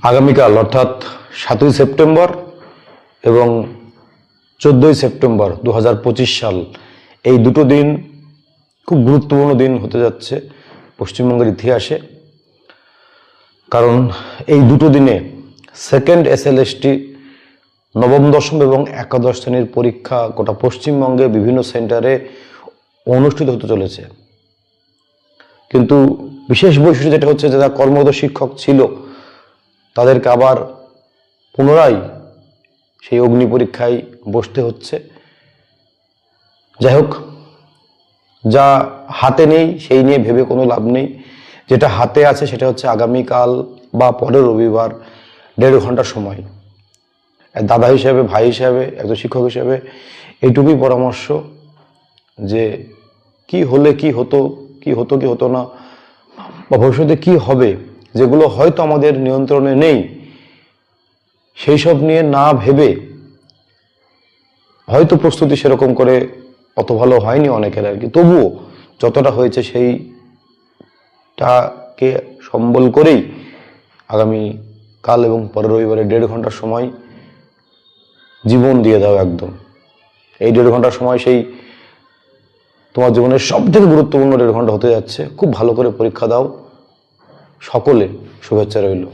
আগামীকাল অর্থাৎ 7ই সেপ্টেম্বর এবং 14ই সেপ্টেম্বর 2025 সাল, এই দুটো দিন খুব গুরুত্বপূর্ণ দিন হতে যাচ্ছে পশ্চিমবঙ্গের ইতিহাসে। কারণ এই দুটো দিনে সেকেন্ড SLST নবম, দশম এবং একাদশ শ্রেণীর পরীক্ষা গোটা পশ্চিমবঙ্গে বিভিন্ন সেন্টারে অনুষ্ঠিত হতে চলেছে। কিন্তু বিশেষ বৈশিষ্ট্য যেটা হচ্ছে, যারা কর্মরত শিক্ষক ছিল তাদেরকে আবার পুনরায় সেই অগ্নি পরীক্ষায় বসতে হচ্ছে। যাই হোক, যা হাতে নেই সেই নিয়ে ভেবে কোনো লাভ নেই। যেটা হাতে আছে সেটা হচ্ছে আগামীকাল বা পরের রবিবার 1.5 ঘন্টা সময়। দাদা হিসেবে, ভাই হিসেবে, একজন শিক্ষক হিসেবে এইটুকুই পরামর্শ যে কি হলে কি হতো, কি হতো কি হতো না, বা ভবিষ্যতে কি হবে, যেগুলো হয়তো আমাদের নিয়ন্ত্রণে নেই, সেই সব নিয়ে না ভেবে, হয়তো প্রস্তুতি সেরকম করে অত ভালো হয়নি অনেকের আর কি, তবুও যতটা হয়েছে সেইটাকে সম্বল করেই আগামী কাল এবং পরের রবিবারে 1.5 ঘন্টার সময় জীবন দিয়ে দাও একদম। এই 1.5 ঘন্টার সময় সেই তোমার জীবনের সব থেকে গুরুত্বপূর্ণ 1.5 ঘন্টা হতে যাচ্ছে। খুব ভালো করে পরীক্ষা দাও। সকলে শুভেচ্ছা রইল।